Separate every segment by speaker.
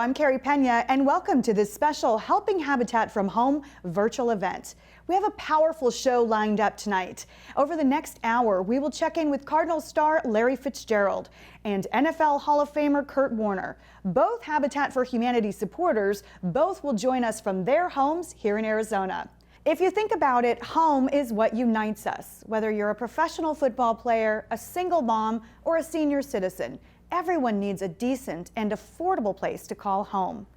Speaker 1: I'm Carey Pena, and welcome to this special Helping Habitat from Home virtual event. We have a powerful show lined up tonight. Over the next hour, we will check in with Cardinals star Larry Fitzgerald and NFL Hall of Famer Kurt Warner. Both Habitat for Humanity supporters, both will join us from their homes here in Arizona. If you think about it, home is what unites us. Whether you're a professional football player, a single mom, or a senior citizen, everyone needs a decent and affordable place to call home.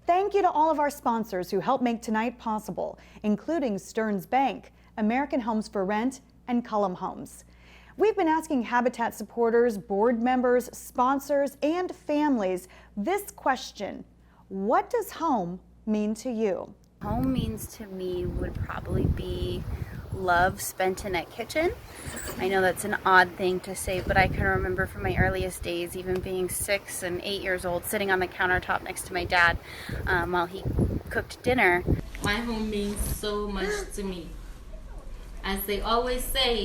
Speaker 1: Thank you to all of our sponsors who helped make tonight possible, including Stearns Bank, American Homes for Rent, and Cullum Homes. We've been asking Habitat supporters, board members, sponsors, and families this question: what does home mean to you?
Speaker 2: Home means to me would probably be love spent in a kitchen. I know that's an odd thing to say, but I can remember from my earliest days, even being 6 and 8 years old, sitting on the countertop next to my dad while he cooked dinner.
Speaker 3: My home means so much to me. As they always say,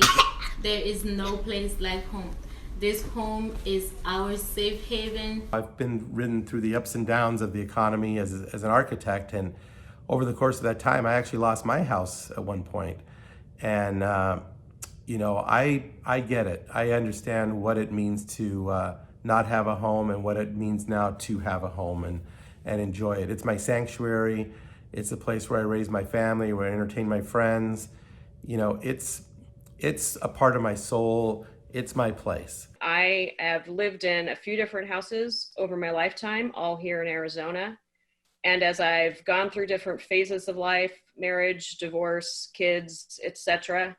Speaker 3: there is no place like home. This home is our safe haven.
Speaker 4: I've been ridden through the ups and downs of the economy as an architect, and over the course of that time, I actually lost my house at one point. And, I get it. I understand what it means to not have a home and what it means now to have a home and enjoy it. It's my sanctuary. It's a place where I raise my family, where I entertain my friends. It's a part of my soul. It's my place.
Speaker 5: I have lived in a few different houses over my lifetime, all here in Arizona. And as I've gone through different phases of life, marriage, divorce, kids, etc.,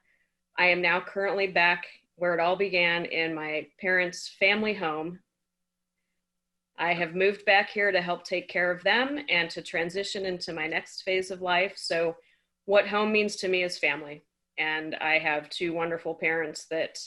Speaker 5: I am now currently back where it all began, in my parents' family home. I have moved back here to help take care of them and to transition into my next phase of life. So what home means to me is family. And I have 2 wonderful parents that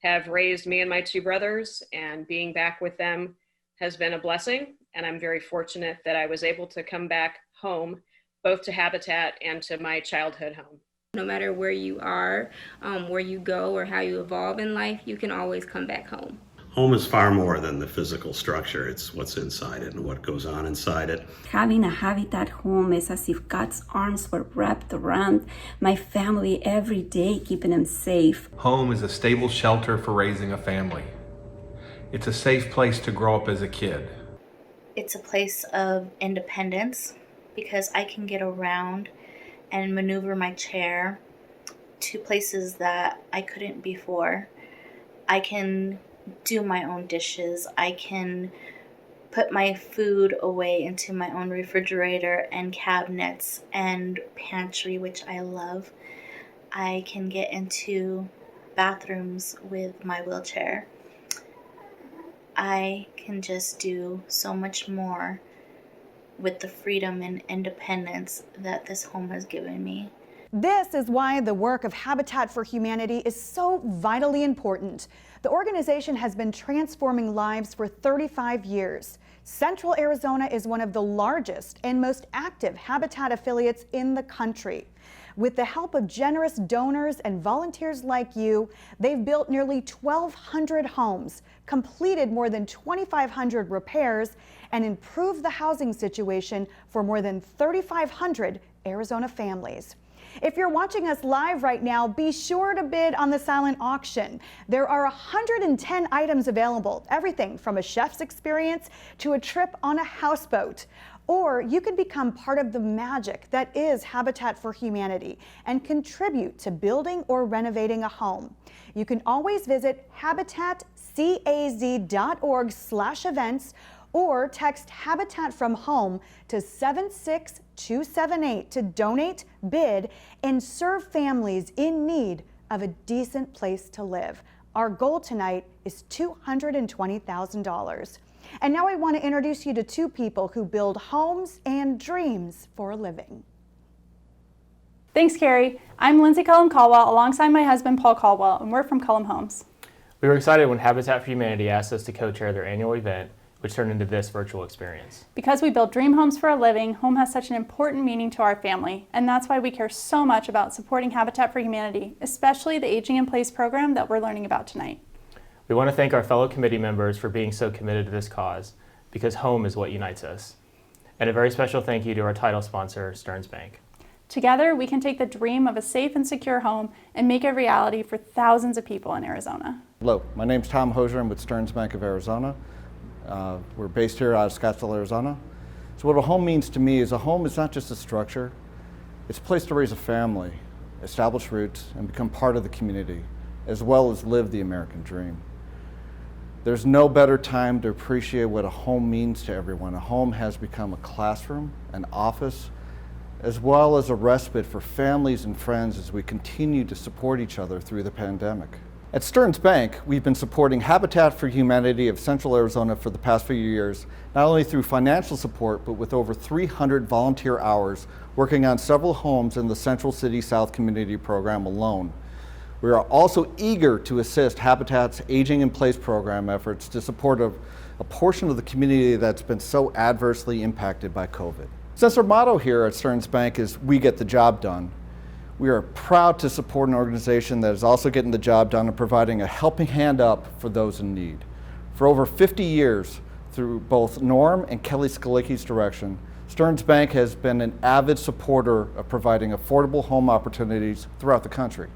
Speaker 5: have raised me and my 2 brothers, and being back with them has been a blessing. And I'm very fortunate that I was able to come back home, both to Habitat and to my childhood home.
Speaker 6: No matter where you are, where you go, or how you evolve in life, you can always come back home.
Speaker 7: Home is far more than the physical structure. It's what's inside it and what goes on inside it.
Speaker 8: Having a Habitat home is as if God's arms were wrapped around my family every day, keeping them safe.
Speaker 9: Home is a stable shelter for raising a family. It's a safe place to grow up as a kid.
Speaker 10: It's a place of independence because I can get around and maneuver my chair to places that I couldn't before. I can do my own dishes. I can put my food away into my own refrigerator and cabinets and pantry, which I love. I can get into bathrooms with my wheelchair. I can just do so much more with the freedom and independence that this home has given me.
Speaker 1: This is why the work of Habitat for Humanity is so vitally important. The organization has been transforming lives for 35 years. Central Arizona is one of the largest and most active Habitat affiliates in the country. With the help of generous donors and volunteers like you, they've built nearly 1,200 homes, completed more than 2,500 repairs, and improved the housing situation for more than 3,500 Arizona families. If you're watching us live right now, be sure to bid on the silent auction. There are 110 items available, everything from a chef's experience to a trip on a houseboat. Or you can become part of the magic that is Habitat for Humanity and contribute to building or renovating a home. You can always visit habitatcaz.org/events or text Habitat from Home to 76278 to donate, bid, and serve families in need of a decent place to live. Our goal tonight is $220,000. And now I want to introduce you to 2 people who build homes and dreams for a living.
Speaker 11: Thanks, Carey. I'm Lindsay Cullum-Colwell alongside my husband, Paul Caldwell, and we're from Cullum Homes.
Speaker 12: We were excited when Habitat for Humanity asked us to co-chair their annual event, which turned into this virtual experience.
Speaker 11: Because we build dream homes for a living, home has such an important meaning to our family, and that's why we care so much about supporting Habitat for Humanity, especially the Aging in Place program that we're learning about tonight.
Speaker 12: We want to thank our fellow committee members for being so committed to this cause, because home is what unites us. And a very special thank you to our title sponsor, Stearns Bank.
Speaker 11: Together, we can take the dream of a safe and secure home and make it a reality for thousands of people in Arizona.
Speaker 13: Hello, my name's Tom Hosier. I'm with Stearns Bank of Arizona. We're based here out of Scottsdale, Arizona. So what a home means to me is a home is not just a structure, it's a place to raise a family, establish roots, and become part of the community, as well as live the American dream. There's no better time to appreciate what a home means to everyone. A home has become a classroom, an office, as well as a respite for families and friends as we continue to support each other through the pandemic. At Stearns Bank, we've been supporting Habitat for Humanity of Central Arizona for the past few years, not only through financial support, but with over 300 volunteer hours working on several homes in the Central City South Community Program alone. We are also eager to assist Habitat's Aging in Place program efforts to support a portion of the community that's been so adversely impacted by COVID. Since our motto here at Stearns Bank is "We get the job done," we are proud to support an organization that is also getting the job done and providing a helping hand up for those in need. For over 50 years, through both Norm and Kelly Skalicki's direction, Stearns Bank has been an avid supporter of providing affordable home opportunities throughout the country.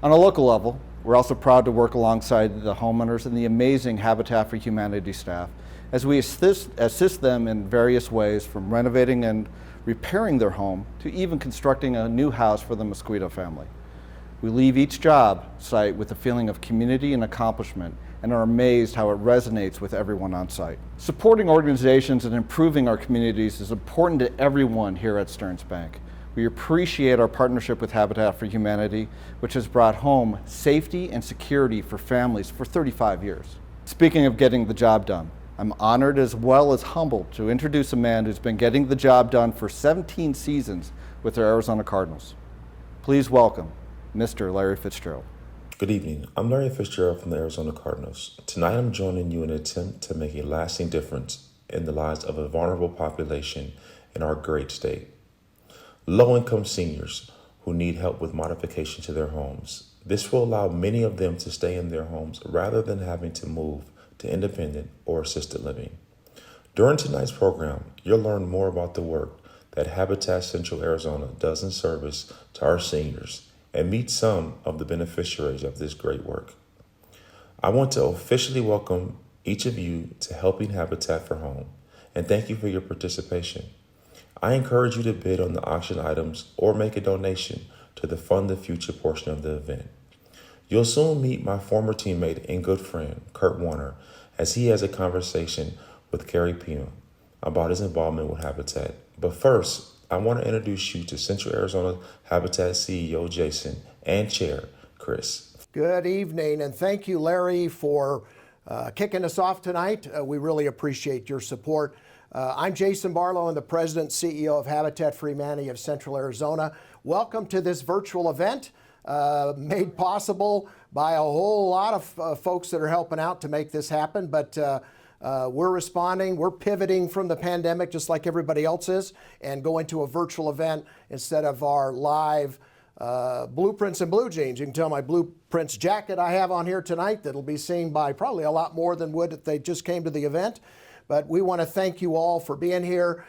Speaker 13: On a local level, we're also proud to work alongside the homeowners and the amazing Habitat for Humanity staff as we assist them in various ways, from renovating and repairing their home to even constructing a new house for the Mosquito family. We leave each job site with a feeling of community and accomplishment and are amazed how it resonates with everyone on site. Supporting organizations and improving our communities is important to everyone here at Stearns Bank. We appreciate our partnership with Habitat for Humanity, which has brought home safety and security for families for 35 years. Speaking of getting the job done, I'm honored as well as humbled to introduce a man who's been getting the job done for 17 seasons with the Arizona Cardinals. Please welcome Mr. Larry Fitzgerald.
Speaker 14: Good evening. I'm Larry Fitzgerald from the Arizona Cardinals. Tonight I'm joining you in an attempt to make a lasting difference in the lives of a vulnerable population in our great state. Low-income seniors who need help with modification to their homes. This will allow many of them to stay in their homes rather than having to move to independent or assisted living. During tonight's program, you'll learn more about the work that Habitat Central Arizona does in service to our seniors and meet some of the beneficiaries of this great work. I want to officially welcome each of you to Helping Habitat for Home and thank you for your participation. I encourage you to bid on the auction items or make a donation to the Fund the Future portion of the event. You'll soon meet my former teammate and good friend, Kurt Warner, as he has a conversation with Carey, Pena about his involvement with Habitat. But first, I want to introduce you to Central Arizona Habitat CEO Jason and Chair Chris.
Speaker 15: Good evening, and thank you, Larry, for kicking us off tonight. We really appreciate your support. I'm Jason Barlow, and the President and CEO of Habitat for Humanity of Central Arizona. Welcome to this virtual event, made possible by a whole lot of folks that are helping out to make this happen. But we're responding, we're pivoting from the pandemic just like everybody else is and going to a virtual event instead of our live blueprints and blue jeans. You can tell my blueprints jacket I have on here tonight that'll be seen by probably a lot more than would if they just came to the event. But we want to thank you all for being here.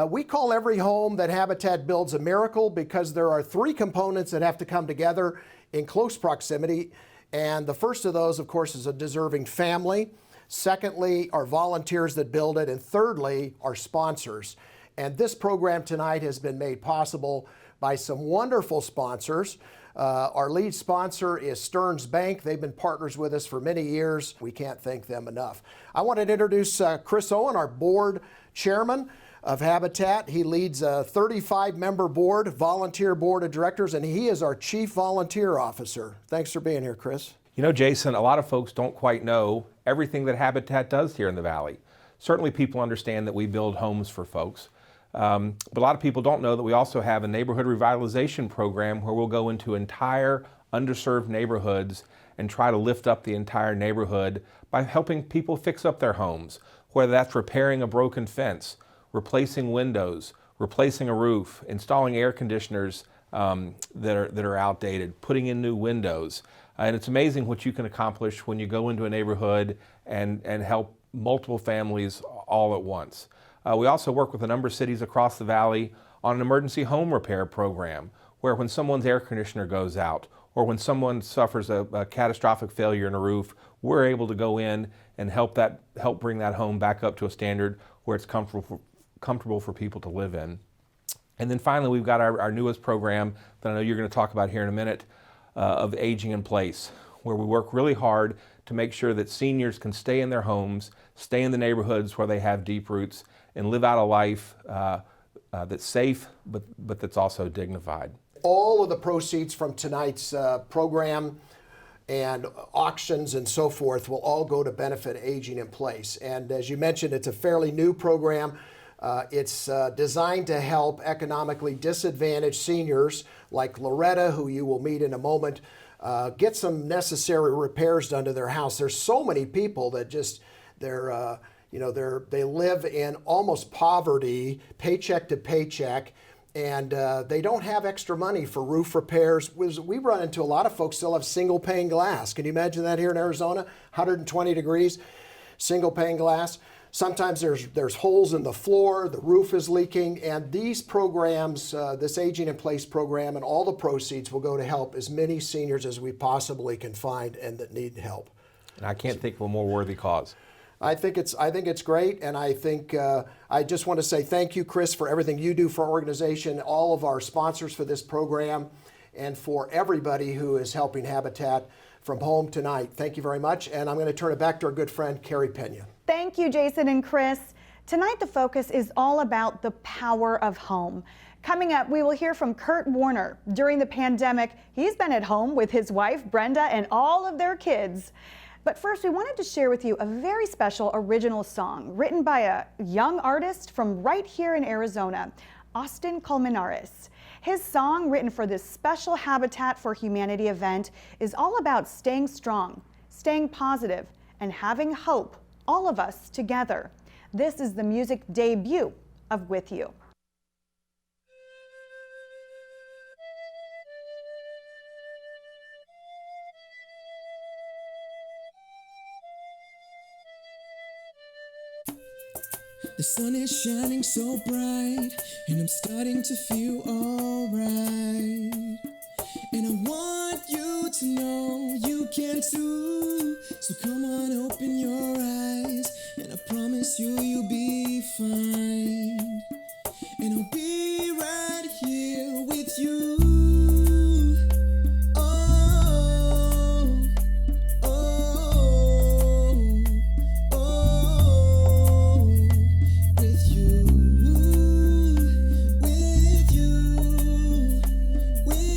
Speaker 15: We call every home that Habitat builds a miracle because there are three components that have to come together in close proximity. And the first of those, of course, is a deserving family. Secondly, our volunteers that build it. And thirdly, our sponsors. And this program tonight has been made possible by some wonderful sponsors. Our lead sponsor is Stearns Bank. They've been partners with us for many years. We can't thank them enough. I wanted to introduce Chris Owen, our board chairman of Habitat. He leads a 35-member board, volunteer board of directors, and he is our chief volunteer officer. Thanks for being here, Chris.
Speaker 9: You know, Jason, a lot of folks don't quite know everything that Habitat does here in the Valley. Certainly people understand that we build homes for folks. But a lot of people don't know that we also have a neighborhood revitalization program where we'll go into entire underserved neighborhoods and try to lift up the entire neighborhood by helping people fix up their homes, whether that's repairing a broken fence, replacing windows, replacing a roof, installing air conditioners that are outdated, putting in new windows. And it's amazing what you can accomplish when you go into a neighborhood and help multiple families all at once. We also work with a number of cities across the valley on an emergency home repair program, where when someone's air conditioner goes out or when someone suffers a catastrophic failure in a roof, we're able to go in and help bring that home back up to a standard where it's comfortable for people to live in. And then finally, we've got our newest program that I know you're going to talk about here in a minute, of Aging in Place, where we work really hard to make sure that seniors can stay in their homes, stay in the neighborhoods where they have deep roots, and live out a life that's safe, but that's also dignified.
Speaker 15: All of the proceeds from tonight's program and auctions and so forth will all go to benefit Aging in Place. And as you mentioned, it's a fairly new program. It's designed to help economically disadvantaged seniors like Loretta, who you will meet in a moment, get some necessary repairs done to their house. There's so many people that just, they live in almost poverty, paycheck to paycheck, and they don't have extra money for roof repairs. We run into a lot of folks still have single pane glass. Can you imagine that here in Arizona? 120 degrees, single pane glass. Sometimes there's holes in the floor, the roof is leaking, and these programs, this Aging in Place program and all the proceeds will go to help as many seniors as we possibly can find and that need help.
Speaker 9: And I can't think of a more worthy cause.
Speaker 15: I think it's great, and I think I just want to say thank you, Chris, for everything you do for our organization, all of our sponsors for this program, and for everybody who is helping Habitat from home tonight. Thank you very much, and I'm going to turn it back to our good friend, Carey Pena.
Speaker 1: Thank you, Jason and Chris. Tonight, the focus is all about the power of home. Coming up, we will hear from Kurt Warner. During the pandemic, he's been at home with his wife, Brenda, and all of their kids. But first, we wanted to share with you a very special original song written by a young artist from right here in Arizona, Austin Colmenares. His song, written for this special Habitat for Humanity event, is all about staying strong, staying positive, and having hope, all of us together. This is the music debut of With You.
Speaker 16: The sun is shining so bright, and I'm starting to feel alright. And I want you to know you can too. So come on, open your eyes, and I promise you'll be fine. And I'll be right here with you. With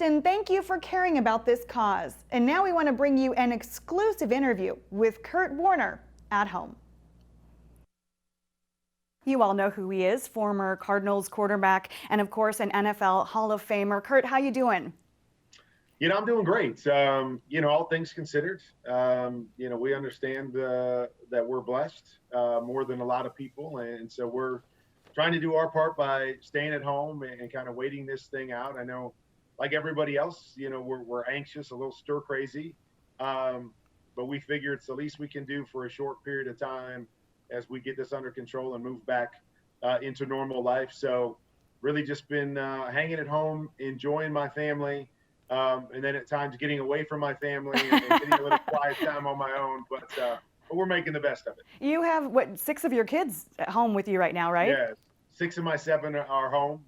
Speaker 1: and thank you for caring about this cause. And now we want to bring you an exclusive interview with Kurt Warner at home. You all know who he is, former Cardinals quarterback and of course an NFL Hall of Famer. Kurt, how you doing?
Speaker 17: I'm doing great. All things considered, we understand that we're blessed more than a lot of people. And so we're trying to do our part by staying at home and kind of waiting this thing out. I know, like everybody else, we're anxious, a little stir crazy, but we figure it's the least we can do for a short period of time as we get this under control and move back into normal life. So really just been hanging at home, enjoying my family, and then at times getting away from my family and getting a little quiet time on my own. But we're making the best of it. You have, 6 of your kids at home with you right now, right? Yeah, 6 of my 7 are home.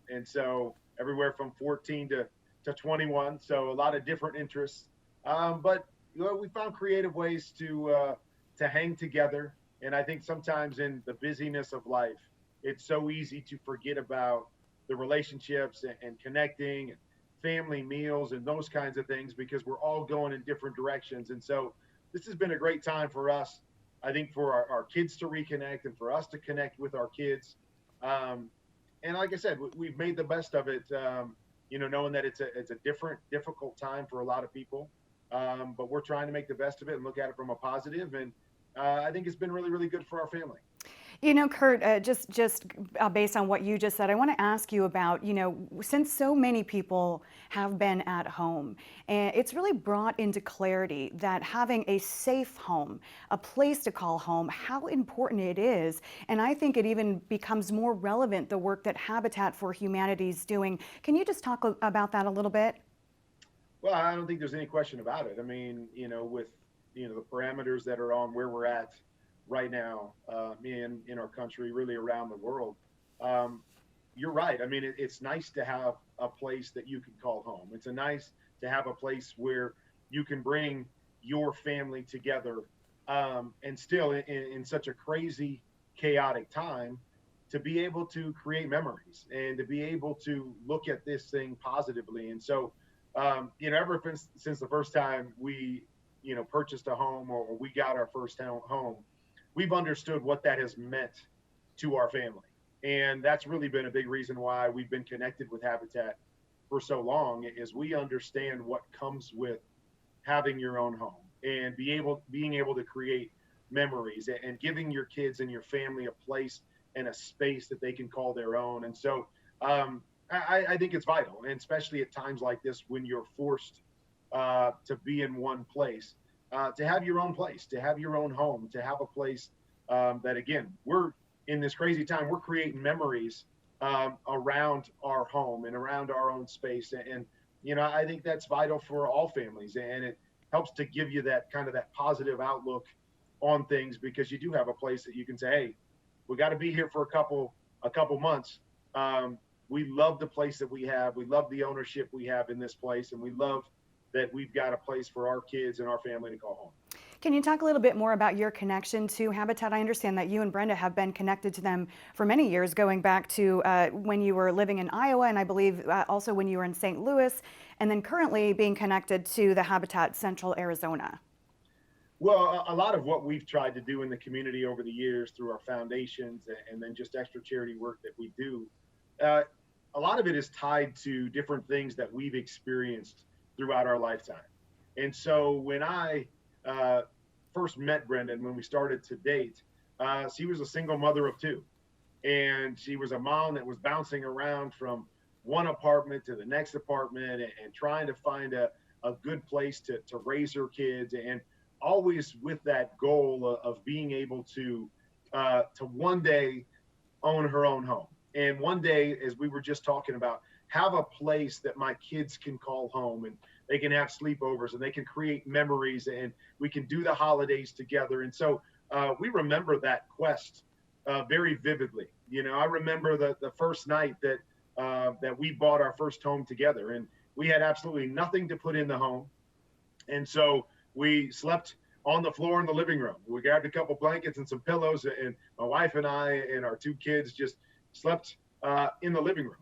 Speaker 17: And so everywhere from 14 to 21. So a lot of different interests. But we found creative ways to hang together. And I think sometimes in the busyness of life, it's so easy to forget about the relationships and connecting and family meals and those kinds of things because we're all going in different directions. And so this has been a great time for us, I think, for our kids to reconnect and for us to connect with our kids. And like I said, we've made the best of it, knowing that it's a difficult time for a lot of people. But we're trying to make the best of it and look at it from a positive. And I think it's been really, really good for our family. Kurt, just based on what you just said, I want to ask you about, since so many people have been at home, and it's really brought into clarity that having a safe home, a place to call home, how important it is. And I think it even becomes more relevant, the work that Habitat for Humanity is doing. Can you just talk about that a little bit? Well, I don't think there's any question about it. I mean, with the parameters that are on where we're at right now in our country, really around the world, you're right. I mean, it's nice to have a place that you can call home. It's nice to have a place where you can bring your family together, and still in such a crazy, chaotic time, to be able to create memories and to be able to look at this thing positively. And so, ever since the first time we purchased a home or we got our first home, we've understood what that has meant to our family. And that's really been a big reason why we've been connected with Habitat for so long, is we understand what comes with having your own home and being able to create memories and giving your kids and your family a place and a space that they can call their own. And so I think it's vital, and especially at times like this when you're forced to be in one place, to have your own place, to have your own home, to have a place that, again, we're in this crazy time, we're creating memories around our home and around our own space. And, I think that's vital for all families, and it helps to give you that kind of that positive outlook on things, because you do have a place that you can say, hey, we got to be here for a couple months. We love the place that we have. We love the ownership we have in this place, and we love that we've got a place for our kids and our family to call home. Can you talk a little bit more about your connection to Habitat? I understand that you and Brenda have been connected to them for many years, going back to when you were living in Iowa, and I believe also when you were in St. Louis, and then currently being connected to the Habitat Central Arizona. Well, a lot of what we've tried to do in the community over the years through our foundations and then just extra charity work that we do, a lot of it is tied to different things that we've experienced throughout our lifetime. And so when I first met Brenda, when we started to date, she was a single mother of 2. And she was a mom that was bouncing around from one apartment to the next apartment and trying to find a good place to raise her kids, and always with that goal of being able to one day own her own home. And one day, as we were just talking about, have a place that my kids can call home, and they can have sleepovers and they can create memories, and we can do the holidays together. And so we remember that quest very vividly. I remember the first night that we bought our first home together, and we had absolutely nothing to put in the home. And so we slept on the floor in the living room. We grabbed a couple blankets and some pillows, and my wife and I and our 2 kids just slept in the living room.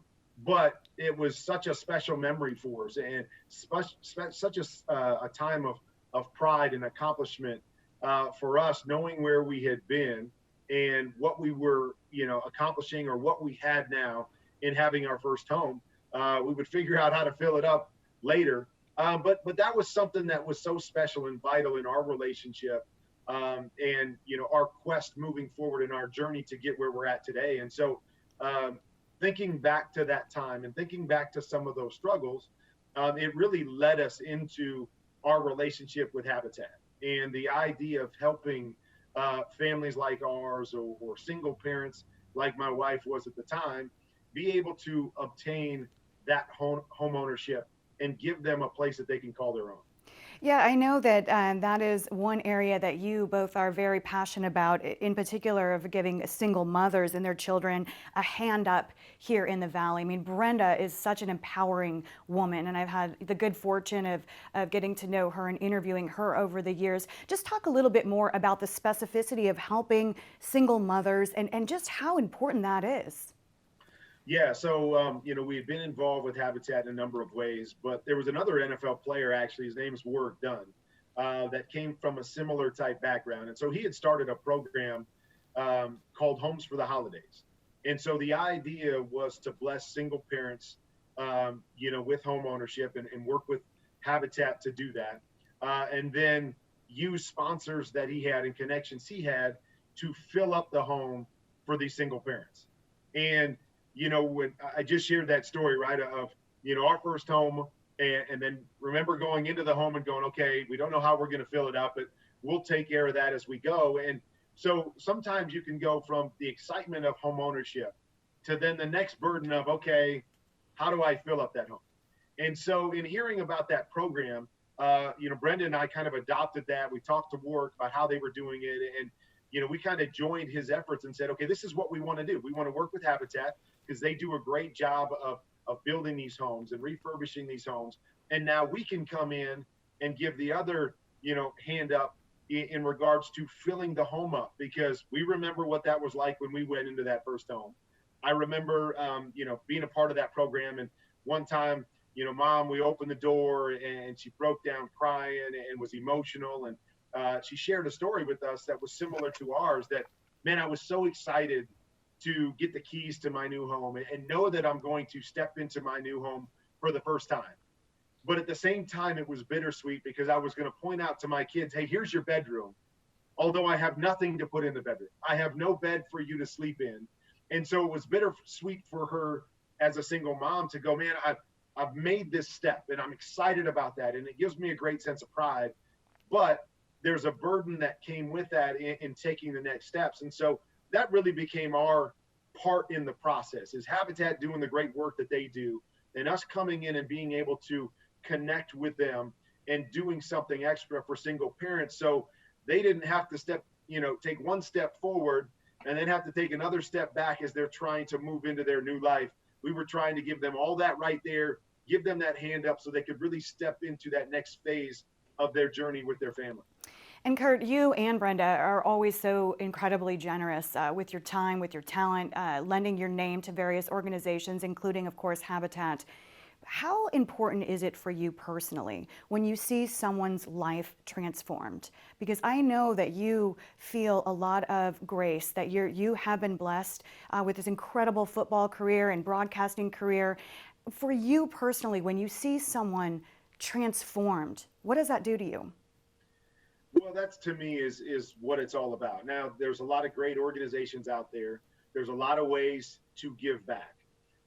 Speaker 17: but it was such a special memory for us, and such a time of pride and accomplishment for us, knowing where we had been and what we were, accomplishing, or what we had now in having our first home. We would figure out how to fill it up later. But that was something that was so special and vital in our relationship, and our quest moving forward in our journey to get where we're at today. And so thinking back to that time and thinking back to some of those struggles, it really led us into our relationship with Habitat, and the idea of helping families like ours, or single parents like my wife was at the time, be able to obtain that home ownership and give them a place that they can call their own.
Speaker 1: Yeah, I know that that is one area that you both are very passionate about, in particular of giving single mothers and their children a hand up here in the Valley. I mean, Brenda is such an empowering woman, and I've had the good fortune of getting to know her and interviewing her over the years. Just talk a little bit more about the specificity of helping single mothers and just how important that is.
Speaker 17: Yeah, so we had been involved with Habitat in a number of ways, but there was another NFL player, actually, his name's Warwick Dunn, that came from a similar type background. And so he had started a program called Homes for the Holidays. And so the idea was to bless single parents, with home ownership, and work with Habitat to do that. And then use sponsors that he had and connections he had to fill up the home for these single parents. And when I just shared that story, right, of, our first home, and then remember going into the home and going, okay, we don't know how we're going to fill it up, but we'll take care of that as we go. And so sometimes you can go from the excitement of home ownership to then the next burden of, okay, how do I fill up that home? And so in hearing about that program, Brenda and I kind of adopted that. We talked to Warwick about how they were doing it. And, we kind of joined his efforts and said, okay, this is what we want to do. We want to work with Habitat, because they do a great job of building these homes and refurbishing these homes. And now we can come in and give the other, hand up in regards to filling the home up, because we remember what that was like when we went into that first home. I remember, being a part of that program. And one time, Mom, we opened the door and she broke down crying and was emotional. And she shared a story with us that was similar to ours, that, man, I was so excited to get the keys to my new home and know that I'm going to step into my new home for the first time. But at the same time, it was bittersweet, because I was going to point out to my kids, hey, here's your bedroom. Although I have nothing to put in the bedroom. I have no bed for you to sleep in. And so it was bittersweet for her as a single mom to go, man, I've made this step and I'm excited about that. And it gives me a great sense of pride. But there's a burden that came with that in taking the next steps. And so that really became our part in the process, is Habitat doing the great work that they do, and us coming in and being able to connect with them and doing something extra for single parents. So they didn't have to take one step forward and then have to take another step back as they're trying to move into their new life. We were trying to give them all that right there, give them that hand up so they could really step into that next phase of their journey with their family.
Speaker 1: And Kurt, you and Brenda are always so incredibly generous with your time, with your talent, lending your name to various organizations, including, of course, Habitat. How important is it for you personally when you see someone's life transformed? Because I know that you feel a lot of grace, that you have been blessed with this incredible football career and broadcasting career. For you personally, when you see someone transformed, what does that do to you?
Speaker 17: Well, that's, to me, is what it's all about. Now, there's a lot of great organizations out there. There's a lot of ways to give back.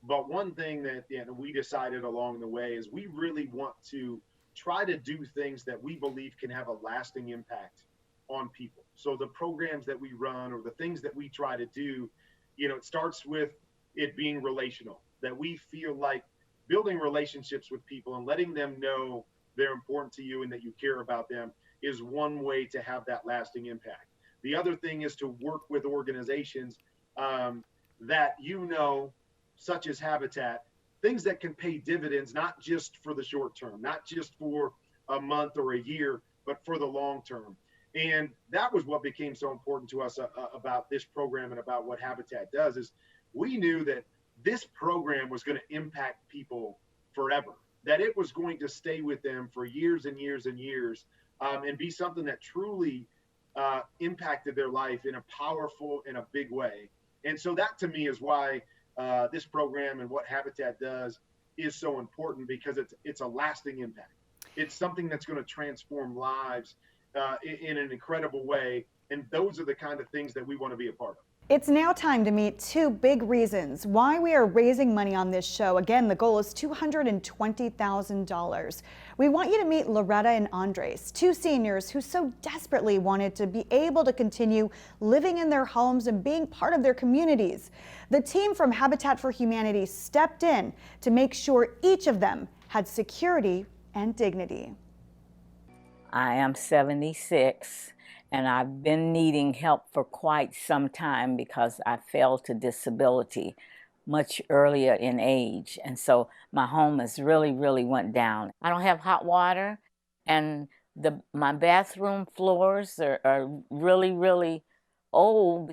Speaker 17: But one thing that we decided along the way is we really want to try to do things that we believe can have a lasting impact on people. So the programs that we run, or the things that we try to do, it starts with it being relational, that we feel like building relationships with people and letting them know they're important to you and that you care about them is one way to have that lasting impact. The other thing is to work with organizations that, such as Habitat, things that can pay dividends, not just for the short term, not just for a month or a year, but for the long term. And that was what became so important to us about this program and about what Habitat does, is we knew that this program was going to impact people forever, that it was going to stay with them for years and years and years, and be something that truly impacted their life in a powerful and a big way. And so that to me is why this program and what Habitat does is so important, because it's a lasting impact. It's something that's going to transform lives in an incredible way. And those are the kind of things that we want to be a part of.
Speaker 1: It's now time to meet two big reasons why we are raising money on this show. Again, the goal is $220,000. We want you to meet Loretta and Andres, two seniors who so desperately wanted to be able to continue living in their homes and being part of their communities. The team from Habitat for Humanity stepped in to make sure each of them had security and dignity.
Speaker 18: I am 76. And I've been needing help for quite some time because I fell to disability much earlier in age. And so my home has really went down. I don't have hot water, and my bathroom floors are really old.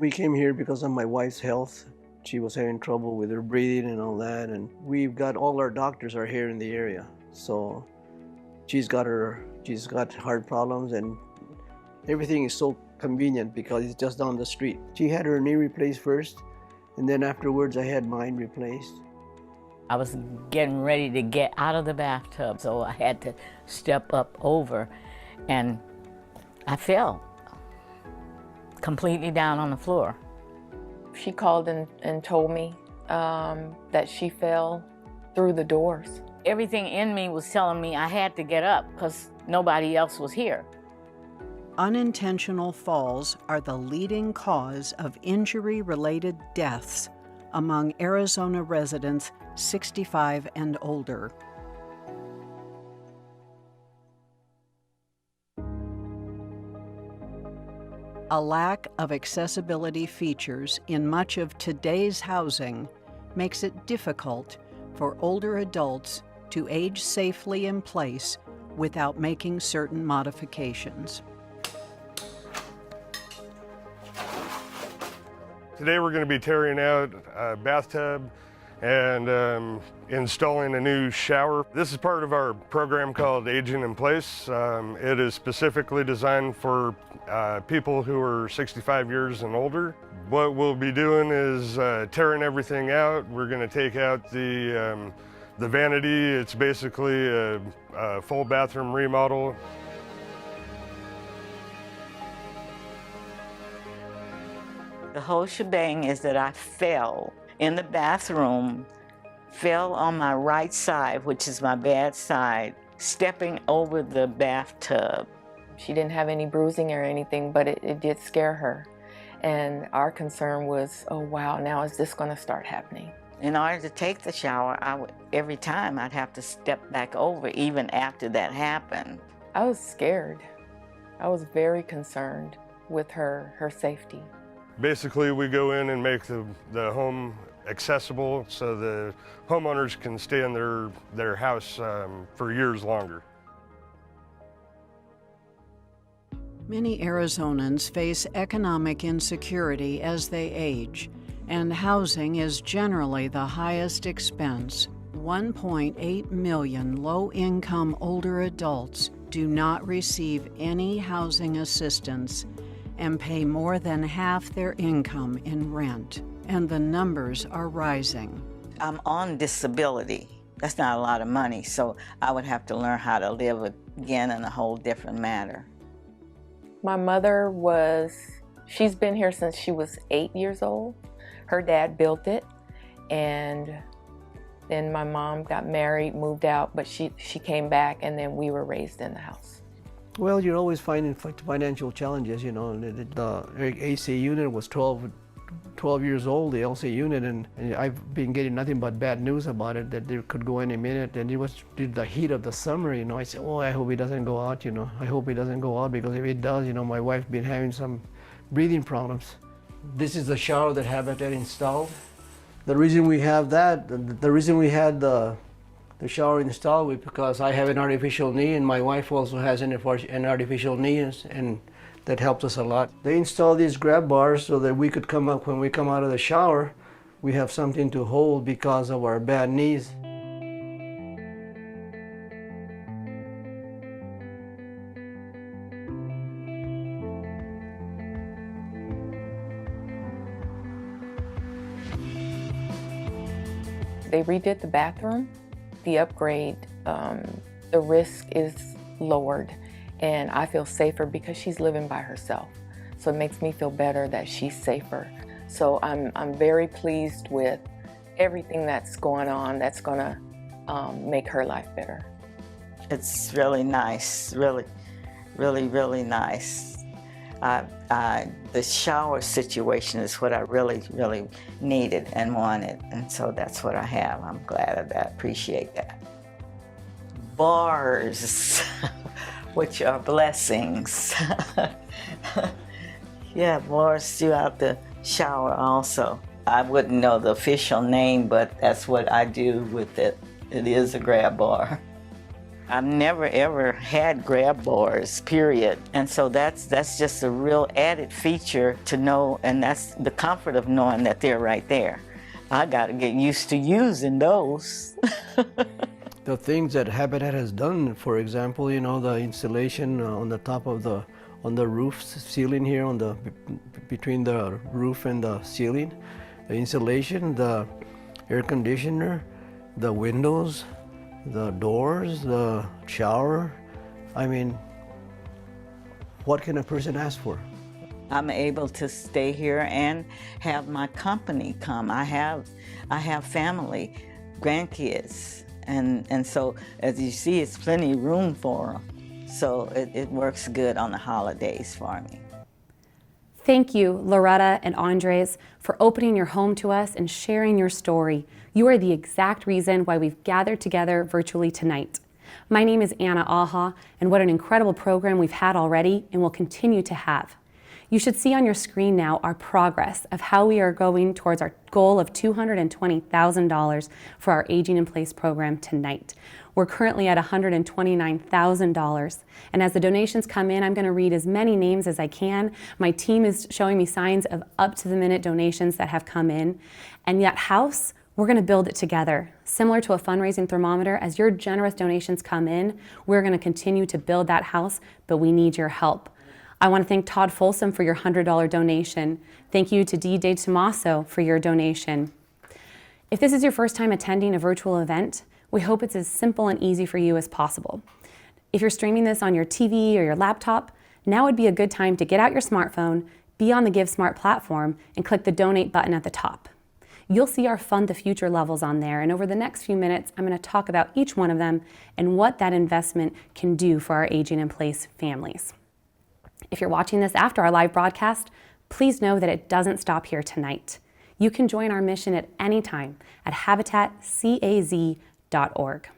Speaker 19: We came here because of my wife's health. She was having trouble with her breathing and all that, and we've got all our doctors are here in the area. So she's got heart problems, and everything is so convenient because it's just down the street. She had her knee replaced first, and then afterwards I had mine replaced.
Speaker 18: I was getting ready to get out of the bathtub, so I had to step up over, and I fell completely down on the floor.
Speaker 20: She called and told me that she fell through the doors.
Speaker 18: Everything in me was telling me I had to get up because nobody else was here.
Speaker 21: Unintentional falls are the leading cause of injury-related deaths among Arizona residents 65 and older. A lack of accessibility features in much of today's housing makes it difficult for older adults to age safely in place without making certain modifications.
Speaker 22: Today we're going to be tearing out a bathtub and installing a new shower. This is part of our program called Aging in Place. It is specifically designed for people who are 65 years and older. What we'll be doing is tearing everything out. We're going to take out the vanity. It's basically a full bathroom remodel.
Speaker 18: The whole shebang is that I fell in the bathroom, fell on my right side, which is my bad side, stepping over the bathtub.
Speaker 20: She didn't have any bruising or anything, but it did scare her. And our concern was, oh wow, now is this going to start happening?
Speaker 18: In order to take the shower, every time I'd have to step back over, even after that happened.
Speaker 20: I was scared. I was very concerned with her safety.
Speaker 22: Basically, we go in and make the home accessible so the homeowners can stay in their house for years longer.
Speaker 21: Many Arizonans face economic insecurity as they age, and housing is generally the highest expense. 1.8 million low-income older adults do not receive any housing assistance and pay more than half their income in rent, and the numbers are rising.
Speaker 18: I'm on disability. That's not a lot of money, so I would have to learn how to live again in a whole different manner.
Speaker 20: My mother she's been here since she was 8 years old. Her dad built it, and then my mom got married, moved out, but she came back, and then we were raised in the house.
Speaker 19: Well, you're always finding financial challenges, you know. The AC unit was 12 years old, the LC unit, and I've been getting nothing but bad news about it, that it could go any minute, and it was the heat of the summer, you know. I said, oh, I hope it doesn't go out, you know. I hope it doesn't go out, because if it does, you know, my wife's been having some breathing problems. This is the shower that Habitat installed. The reason we have that, the reason we had the the shower installed because I have an artificial knee and my wife also has an artificial knee, and that helped us a lot. They installed these grab bars so that we could come up when we come out of the shower, we have something to hold because of our bad knees.
Speaker 20: They redid the bathroom, the upgrade, the risk is lowered, and I feel safer because she's living by herself. So it makes me feel better that she's safer. So I'm very pleased with everything that's going on that's gonna make her life better.
Speaker 2: It's really nice, really nice. The shower situation is what I really needed and wanted, and so that's what I have. I'm glad of that, appreciate that. Bars, which are blessings. Yeah, bars throughout the shower also. I wouldn't know the official name, but that's what I do with it. It is a grab bar. I've never ever had grab bars, period. And so that's just a real added feature to know, and that's the comfort of knowing that they're right there. I gotta get used to using those.
Speaker 19: The things that Habitat has done, for example, you know, the insulation on the top of on the roof ceiling here, between the roof and the ceiling, the insulation, the air conditioner, the windows, the doors, the shower. I mean, what can a person ask for?
Speaker 2: I'm able to stay here and have my company come. I have family, grandkids, and so as you see, it's plenty of room for them. So it works good on the holidays for me.
Speaker 3: Thank you, Loretta and Andres, for opening your home to us and sharing your story. You are the exact reason why we've gathered together virtually tonight. My name is Anna Aja, and what an incredible program we've had already and will continue to have. You should see on your screen now our progress of how we are going towards our goal of $220,000 for our Aging in Place program tonight. We're currently at $129,000. And as the donations come in, I'm going to read as many names as I can. My team is showing me signs of up-to-the-minute donations that have come in. And that house, we're going to build it together. Similar to a fundraising thermometer, as your generous donations come in, we're going to continue to build that house, but we need your help. I want to thank Todd Folsom for your $100 donation. Thank you to Dee De Tomaso for your donation. If this is your first time attending a virtual event, we hope it's as simple and easy for you as possible. If you're streaming this on your TV or your laptop, now would be a good time to get out your smartphone, be on the GiveSmart platform, and click the donate button at the top. You'll see our Fund the Future levels on there, and over the next few minutes, I'm going to talk about each one of them and what that investment can do for our Aging in Place families. If you're watching this after our live broadcast, please know that it doesn't stop here tonight. You can join our mission at any time at habitatcaz.org.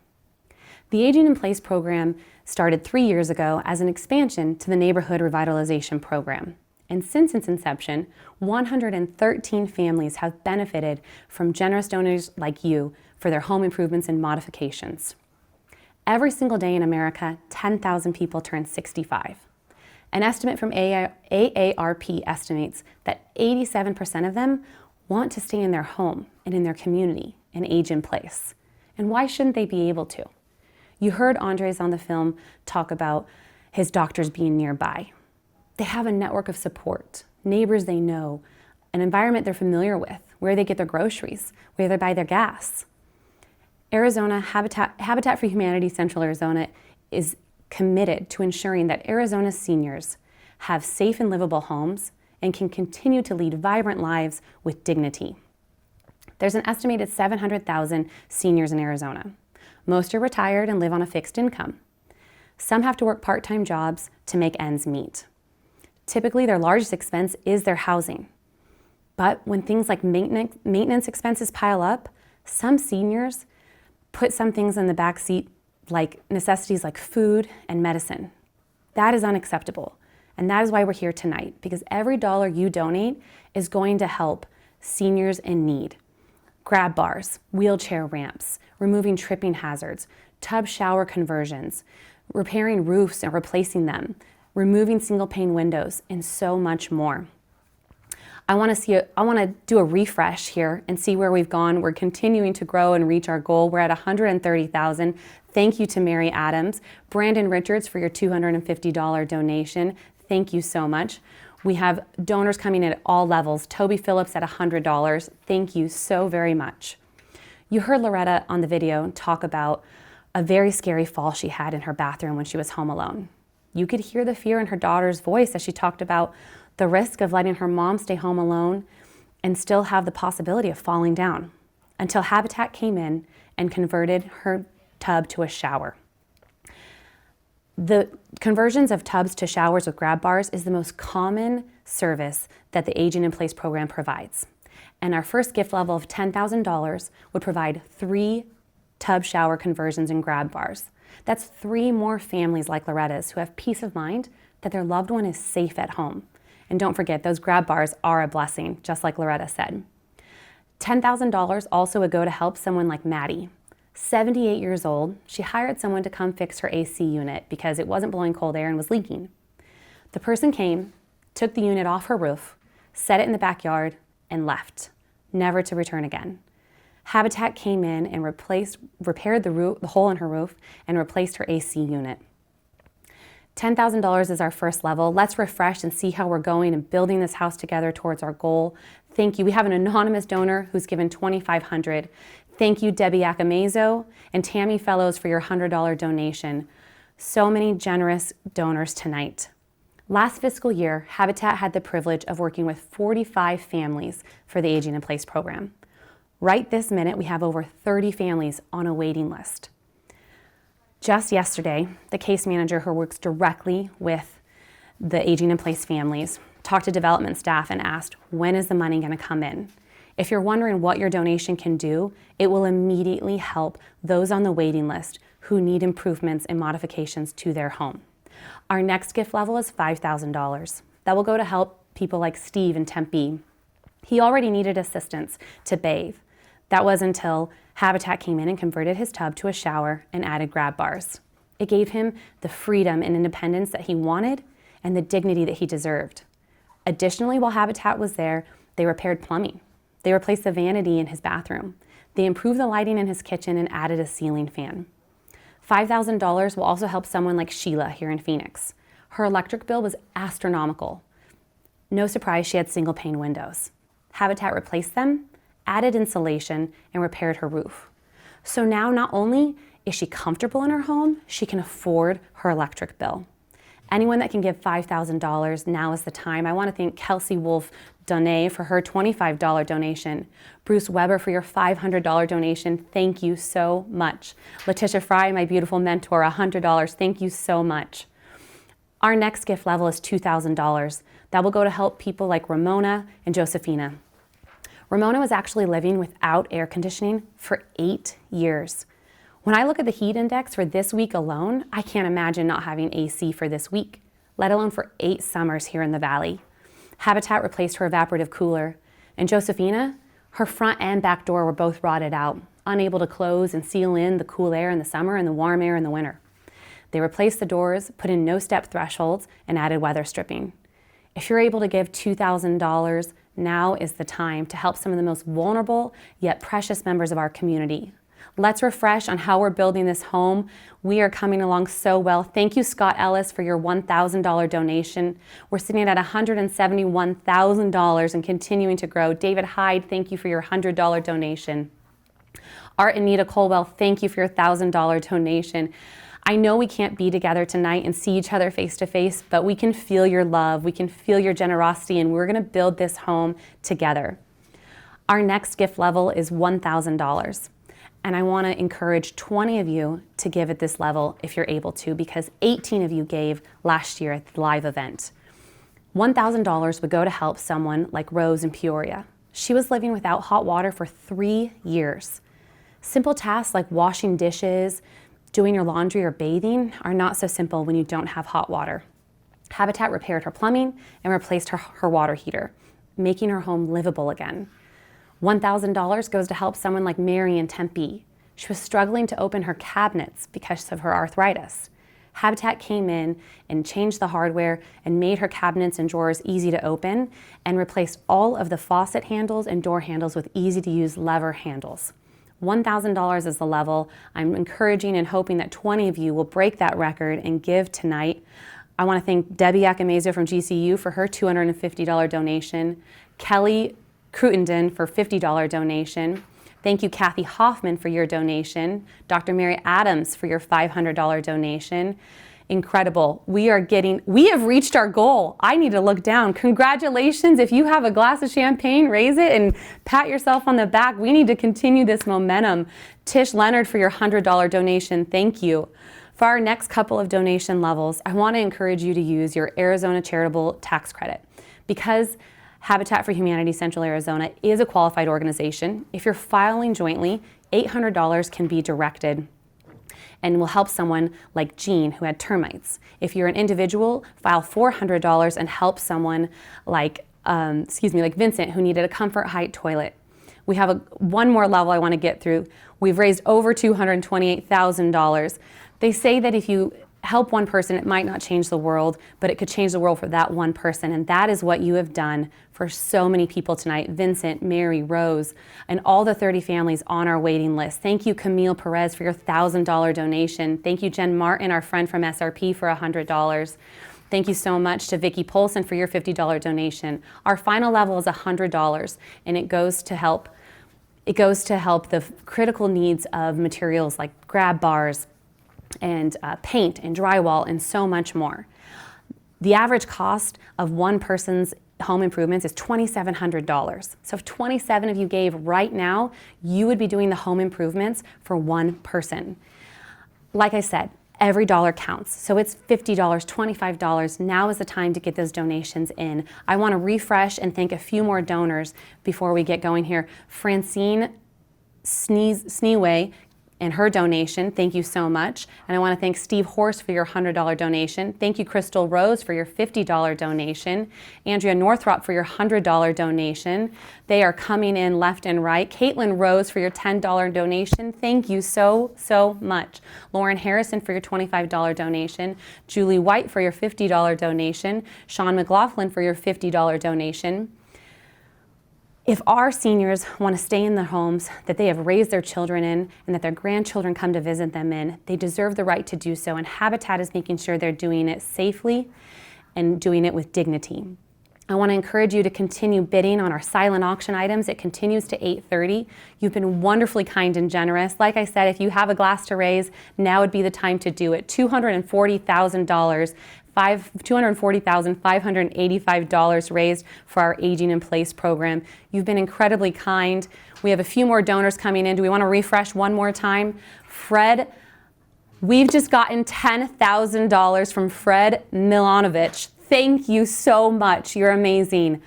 Speaker 3: The Aging in Place program started 3 years ago as an expansion to the Neighborhood Revitalization Program. And since its inception, 113 families have benefited from generous donors like you for their home improvements and modifications. Every single day in America, 10,000 people turn 65. An estimate from AARP estimates that 87% of them want to stay in their home and in their community and age in place. And why shouldn't they be able to? You heard Andres on the film talk about his doctors being nearby. They have a network of support, neighbors they know, an environment they're familiar with, where they get their groceries, where they buy their gas. Arizona, Habitat for Humanity Central Arizona is committed to ensuring that Arizona's seniors have safe and livable homes and can continue to lead vibrant lives with dignity. There's an estimated 700,000 seniors in Arizona. Most are retired and live on a fixed income. Some have to work part-time jobs to make ends meet. Typically, their largest expense is their housing. But when things like maintenance expenses pile up, some seniors put some things in the back seat, like necessities like food and medicine. That is unacceptable. And that is why we're here tonight, because every dollar you donate is going to help seniors in need. grab bars, wheelchair ramps, removing tripping hazards, tub shower conversions, repairing roofs and replacing them, removing single pane windows, and so much more. I want to do a refresh here and see where we've gone. We're continuing to grow and reach our goal. We're at 130,000. Thank you to Mary Adams. Brandon Richards for your $250 donation. Thank you so much. We have donors coming in at all levels. Toby Phillips at $100. Thank you so very much. You heard Loretta on the video talk about a very scary fall she had in her bathroom when she was home alone. You could hear the fear in her daughter's voice as she talked about the risk of letting her mom stay home alone and still have the possibility of falling down, until Habitat came in and converted her tub to a shower. The conversions of tubs to showers with grab bars is the most common service that the Aging in Place program provides. And our first gift level of $10,000 would provide 3 tub shower conversions and grab bars. That's 3 more families like Loretta's who have peace of mind that their loved one is safe at home. And don't forget, those grab bars are a blessing, just like Loretta said. $10,000 also would go to help someone like Maddie. 78 years old, she hired someone to come fix her AC unit because it wasn't blowing cold air and was leaking. The person came, took the unit off her roof, set it in the backyard, and left, never to return again. Habitat came in and repaired the hole in her roof and replaced her AC unit. $10,000 is our first level. Let's refresh and see how we're going and building this house together towards our goal. Thank you. We have an anonymous donor who's given $2,500. Thank you, Debbie Acamazo and Tammy Fellows, for your $100 donation. So many generous donors tonight. Last fiscal year, Habitat had the privilege of working with 45 families for the Aging in Place program. Right this minute, we have over 30 families on a waiting list. Just yesterday, the case manager who works directly with the Aging in Place families talked to development staff and asked, when is the money going to come in? If you're wondering what your donation can do, it will immediately help those on the waiting list who need improvements and modifications to their home. Our next gift level is $5,000. That will go to help people like Steve in Tempe. He already needed assistance to bathe. That was until Habitat came in and converted his tub to a shower and added grab bars. It gave him the freedom and independence that he wanted and the dignity that he deserved. Additionally, while Habitat was there, they repaired plumbing. They replaced the vanity in his bathroom. They improved the lighting in his kitchen and added a ceiling fan. $5,000 will also help someone like Sheila here in Phoenix. Her electric bill was astronomical. No surprise, she had single pane windows. Habitat replaced them, added insulation, and repaired her roof. So now not only is she comfortable in her home, she can afford her electric bill. Anyone that can give $5,000, now is the time. I want to thank Kelsey Wolf Donay for her $25 donation. Bruce Weber for your $500 donation. Thank you so much. Letitia Fry, my beautiful mentor, $100. Thank you so much. Our next gift level is $2,000. That will go to help people like Ramona and Josephina. Ramona was actually living without air conditioning for 8 years. When I look at the heat index for this week alone, I can't imagine not having AC for this week, let alone for 8 summers here in the Valley. Habitat replaced her evaporative cooler, and Josephina, her front and back door were both rotted out, unable to close and seal in the cool air in the summer and the warm air in the winter. They replaced the doors, put in no-step thresholds, and added weather stripping. If you're able to give $2,000, now is the time to help some of the most vulnerable yet precious members of our community. Let's refresh on how we're building this home. We are coming along so well. Thank you, Scott Ellis, for your $1,000 donation. We're sitting at $171,000 and continuing to grow. David Hyde, thank you for your $100 donation. Art and Nita Colwell, thank you for your $1,000 donation. I know we can't be together tonight and see each other face to face, but we can feel your love, we can feel your generosity, and we're gonna build this home together. Our next gift level is $1,000. And I wanna encourage 20 of you to give at this level if you're able to, because 18 of you gave last year at the live event. $1,000 would go to help someone like Rose in Peoria. She was living without hot water for 3 years. Simple tasks like washing dishes, doing your laundry, or bathing are not so simple when you don't have hot water. Habitat repaired her plumbing and replaced her water heater, making her home livable again. $1,000 goes to help someone like Mary in Tempe. She was struggling to open her cabinets because of her arthritis. Habitat came in and changed the hardware and made her cabinets and drawers easy to open and replaced all of the faucet handles and door handles with easy-to-use lever handles. $1,000 is the level. I'm encouraging and hoping that 20 of you will break that record and give tonight. I want to thank Debbie Acamazo from GCU for her $250 donation, Kelly Crutenden for $50 donation. Thank you, Kathy Hoffman, for your donation. Dr. Mary Adams for your $500 donation. Incredible. We have reached our goal. I need to look down. Congratulations. If you have a glass of champagne, raise it and pat yourself on the back. We need to continue this momentum. Tish Leonard for your $100 donation. Thank you. For our next couple of donation levels, I want to encourage you to use your Arizona Charitable Tax Credit. Because Habitat for Humanity Central Arizona is a qualified organization, if you're filing jointly, $800 can be directed and will help someone like Jean who had termites. If you're an individual, file $400 and help someone like Vincent who needed a comfort height toilet. We have one more level I want to get through. We've raised over $228,000. They say that if you help one person, it might not change the world, but it could change the world for that one person. And that is what you have done for so many people tonight. Vincent, Mary, Rose, and all the 30 families on our waiting list. Thank you, Camille Perez, for your $1,000 donation. Thank you, Jen Martin, our friend from SRP, for $100. Thank you so much to Vicki Polson for your $50 donation. Our final level is $100, and it goes to help the critical needs of materials like grab bars, and paint and drywall and so much more. The average cost of one person's home improvements is $2,700. So if 27 of you gave right now, you would be doing the home improvements for one person. Like I said, every dollar counts. So it's $50, $25. Now is the time to get those donations in. I want to refresh and thank a few more donors before we get going here. Francine Sneeway and her donation, thank you so much. And I want to thank Steve Horst for your $100 donation. Thank you, Crystal Rose, for your $50 donation. Andrea Northrop for your $100 donation. They are coming in left and right. Caitlin Rose for your $10 donation. Thank you so, so much. Lauren Harrison for your $25 donation. Julie White for your $50 donation. Sean McLaughlin for your $50 donation. If our seniors want to stay in the homes that they have raised their children in and that their grandchildren come to visit them in, they deserve the right to do so, and Habitat is making sure they're doing it safely and doing it with dignity. I want to encourage you to continue bidding on our silent auction items. It continues to 8:30. You've been wonderfully kind and generous. Like I said, if you have a glass to raise, now would be the time to do it. $240,000. $240,585 raised for our Aging in Place program. You've been incredibly kind. We have a few more donors coming in. Do we want to refresh one more time? Fred, we've just gotten $10,000 from Fred Milanovich. Thank you so much. You're amazing.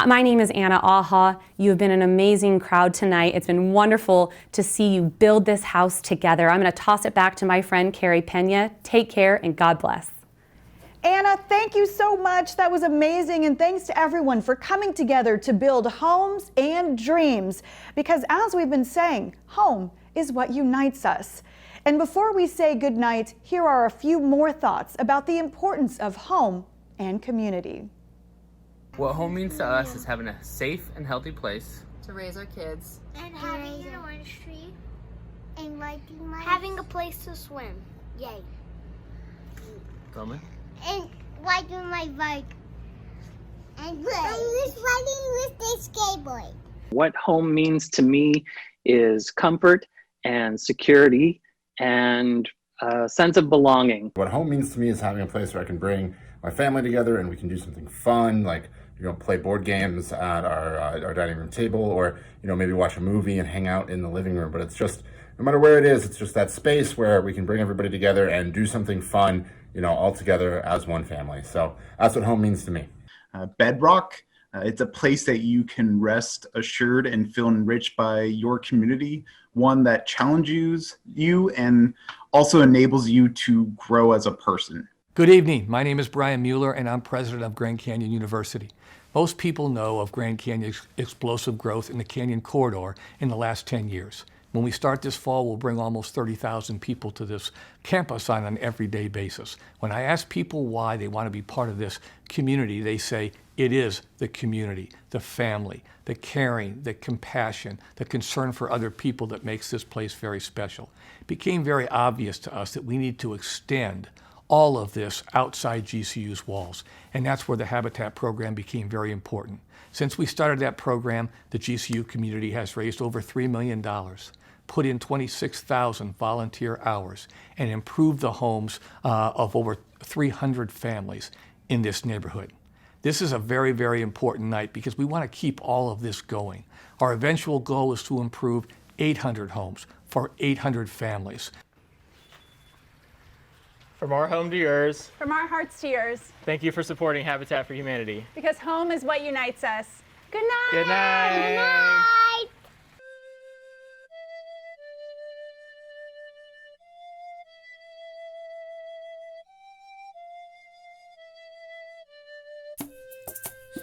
Speaker 3: My name is Anna Aha. You have been an amazing crowd tonight. It's been wonderful to see you build this house together. I'm going to toss it back to my friend Carey Pena. Take care and God bless.
Speaker 1: Anna, thank you so much. That was amazing. And thanks to everyone for coming together to build homes and dreams. Because as we've been saying, home is what unites us. And before we say goodnight, here are a few more thoughts about the importance of home and community.
Speaker 4: What home means to us is having a safe and healthy place
Speaker 5: to raise our kids,
Speaker 23: and having an orange tree, and having a place to swim. Yay.
Speaker 4: Roman?
Speaker 23: And riding my bike. And I was riding with this skateboard.
Speaker 24: What home means to me is comfort and security and a sense of belonging.
Speaker 25: What home means to me is having a place where I can bring my family together and we can do something fun, like play board games at our dining room table, or maybe watch a movie and hang out in the living room. But it's just, no matter where it is, it's just that space where we can bring everybody together and do something fun, all together as one family. So that's what home means to me.
Speaker 26: Bedrock. It's a place that you can rest assured and feel enriched by your community, one that challenges you and also enables you to grow as a person.
Speaker 27: Good evening. My name is Brian Mueller, and I'm president of Grand Canyon University.
Speaker 5: Most people know of Grand Canyon's explosive growth in the Canyon Corridor in the last 10 years. When we start this fall, we'll bring almost 30,000 people to this campus on an everyday basis. When I ask people why they want to be part of this community, they say it is the community, the family, the caring, the compassion, the concern for other people that makes this place very special. It became very obvious to us that we need to extend all of this outside GCU's walls. And that's where the Habitat program became very important. Since we started that program, the GCU community has raised over $3 million, put in 26,000 volunteer hours, and improved the homes of over 300 families in this neighborhood. This is a very, very important night because we want to keep all of this going. Our eventual goal is to improve 800 homes for 800 families.
Speaker 4: From our home to yours,
Speaker 6: From our hearts to yours,
Speaker 4: thank you for supporting Habitat for Humanity.
Speaker 6: because home is what unites us. Good night!
Speaker 4: Good night!
Speaker 6: Good night!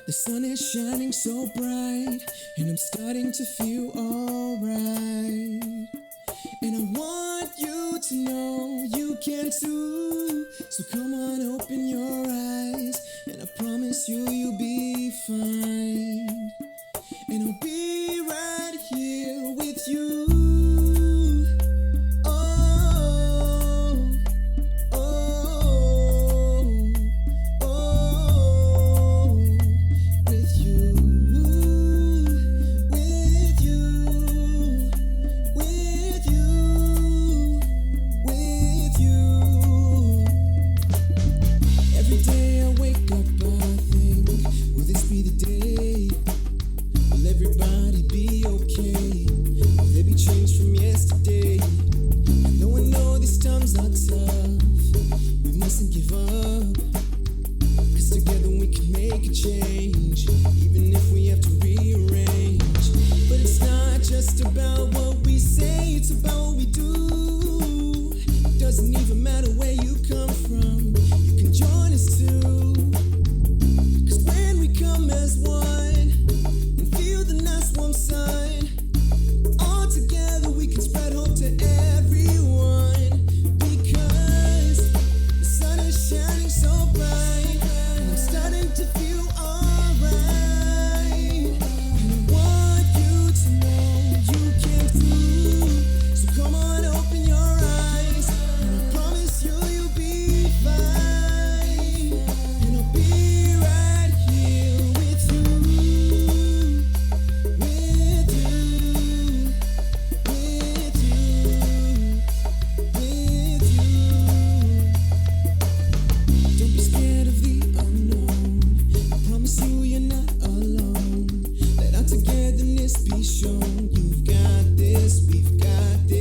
Speaker 16: The sun is shining so bright, and I'm starting to feel alright. And I want you to know you can too. So come on, open your eyes, and I promise you'll be fine. And I'll be right here with you. Be shown you've got this, we've got this.